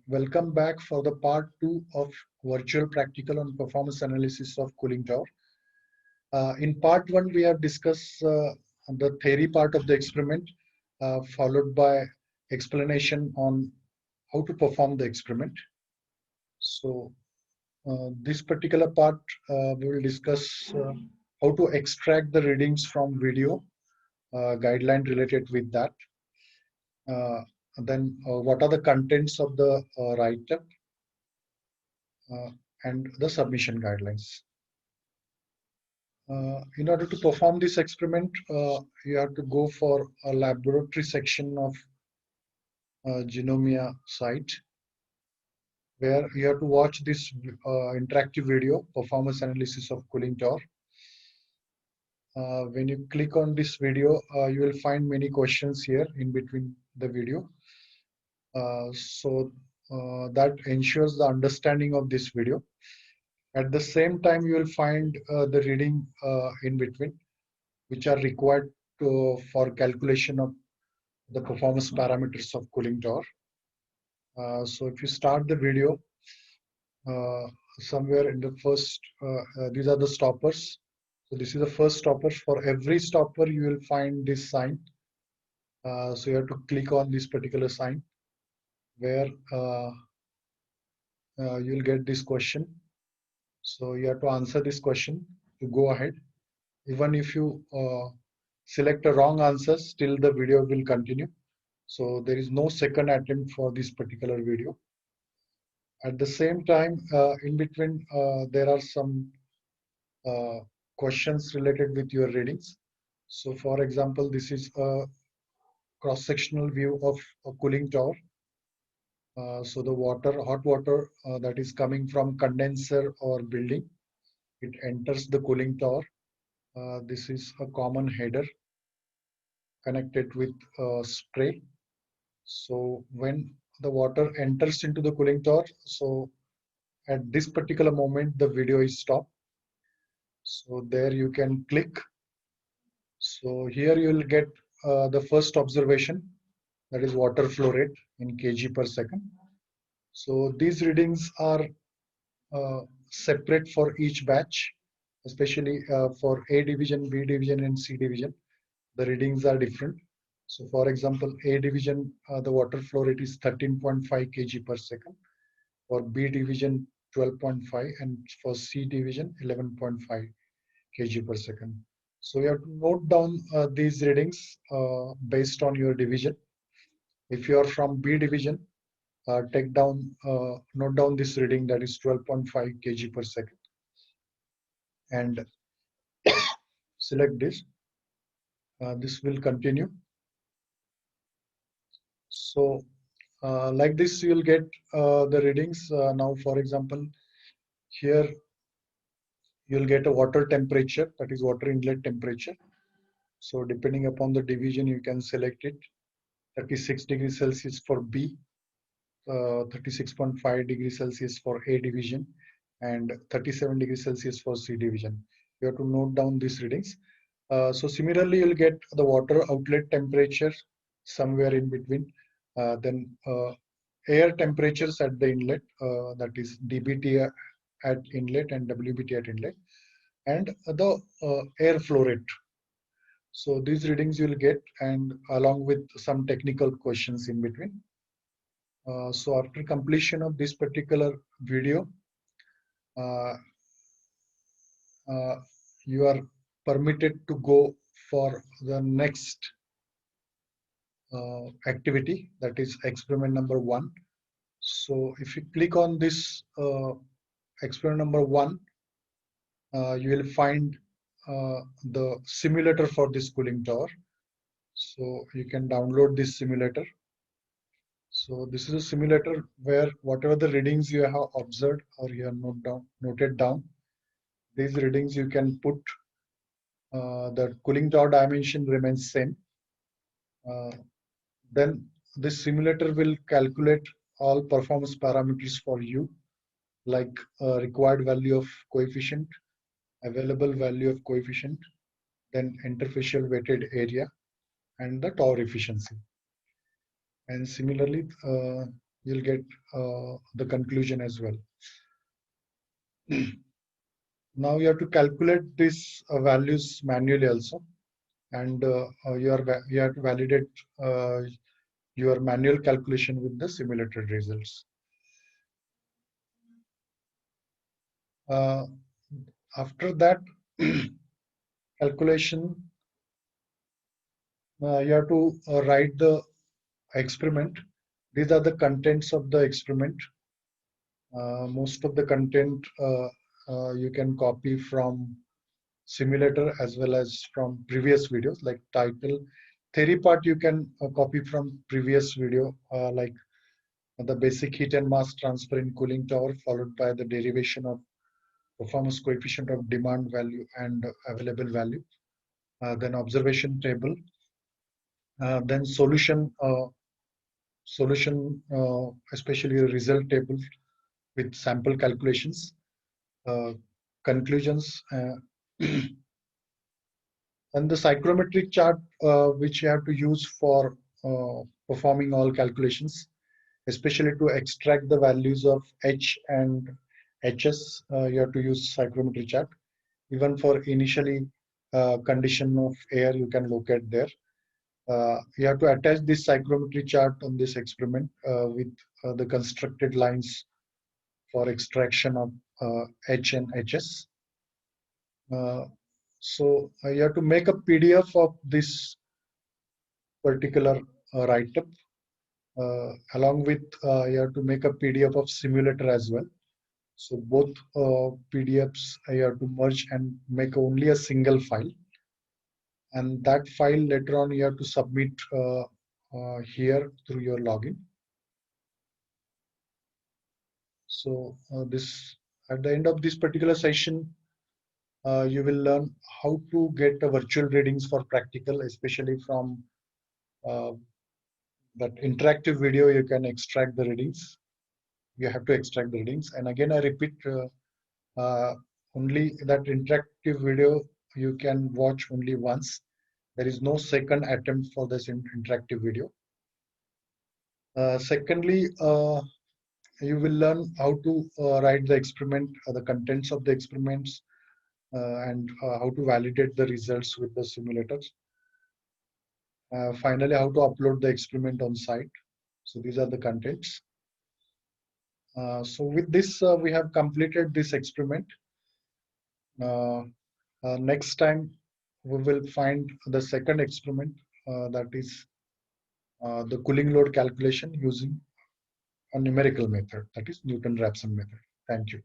Welcome back for the part 2 of virtual practical on performance analysis of cooling tower. In part 1, we have discussed the theory part of the experiment, followed by explanation on how to perform the experiment. So this particular part, we will discuss how to extract the readings from video, guideline related with that. Then what are the contents of the write-up and the submission guidelines. In order to perform this experiment, you have to go for a laboratory section of Genomia site, where you have to watch this interactive video, performance analysis of cooling tower. When you click on this video, you will find many questions here in between the video. So that ensures the understanding of this video. At the same time, you will find the reading in between, which are required for calculation of the performance parameters of cooling tower. So if you start the video, somewhere in the first, these are the stoppers. So this is the first stopper. For every stopper, you will find this sign. So you have to click on this particular sign, where you'll get this question. So you have to answer this question to go ahead. Even if you select a wrong answer, still the video will continue. So there is no second attempt for this particular video. At the same time, in between, there are some questions related with your readings. So for example, this is a cross-sectional view of a cooling tower. So the hot water that is coming from condenser or building, it enters the cooling tower. This is a common header connected with spray. So when the water enters into the cooling tower, so at this particular moment, the video is stopped. So there you can click. So here you will get the first observation, that is water flow rate in kg per second. So these readings are separate for each batch, especially for A division, B division, and C division. The readings are different. So for example, A division, the water flow rate is 13.5 kg per second. For B division, 12.5, and for C division, 11.5 kg per second. So you have to note down these readings based on your division. If you are from B division, note down this reading, that is 12.5 kg per second, and select this. This will continue. So like this, you will get the readings. Now, for example, here you'll get a water temperature, that is water inlet temperature. So depending upon the division, you can select it. 36 degrees Celsius for B, 36.5 degrees Celsius for A division, and 37 degrees Celsius for C division. You have to note down these readings. So similarly, you'll get the water outlet temperature somewhere in between. Then air temperatures at the inlet, that is dBT at inlet and WBT at inlet, and the air flow rate. So these readings you'll get, and along with some technical questions in between. So after completion of this particular video, you are permitted to go for the next activity, that is experiment number 1. So if you click on this experiment number 1, you will find the simulator for this cooling tower. So you can download this simulator. So this is a simulator where whatever the readings you have observed or you have noted down, these readings you can put. The cooling tower dimension remains same. Then this simulator will calculate all performance parameters for you, like required value of coefficient, available value of coefficient, then interfacial weighted area, and the tower efficiency. And similarly, you'll get the conclusion as well. Now you have to calculate these values manually also, and you have to validate your manual calculation with the simulated results. After that calculation, you have to write the experiment. These are the contents of the experiment. Most of the content you can copy from simulator as well as from previous videos, like title. Theory part you can copy from previous video, like the basic heat and mass transfer in cooling tower, followed by the derivation of performance coefficient of demand value and available value. Then observation table, then solution, especially a result table with sample calculations, conclusions, and the psychrometric chart which you have to use for performing all calculations, especially to extract the values of H and HS. You have to use psychrometry chart. Even for initially condition of air, you can locate there. You have to attach this psychrometry chart on this experiment with the constructed lines for extraction of H and HS. So you have to make a PDF of this particular write-up. Along with you have to make a PDF of simulator as well. So both PDFs you have to merge and make only a single file. And that file later on you have to submit here through your login. So this at the end of this particular session, you will learn how to get virtual readings for practical, especially from that interactive video. You can extract the readings. You have to extract the readings. And again, I repeat, only that interactive video you can watch only once. There is no second attempt for this interactive video. Secondly, you will learn how to write the experiment, the contents of the experiments, and how to validate the results with the simulators. Finally, how to upload the experiment on site. So these are the contents. So with this, we have completed this experiment. Next time, we will find the second experiment, that is the cooling load calculation using a numerical method, that is Newton-Raphson method. Thank you.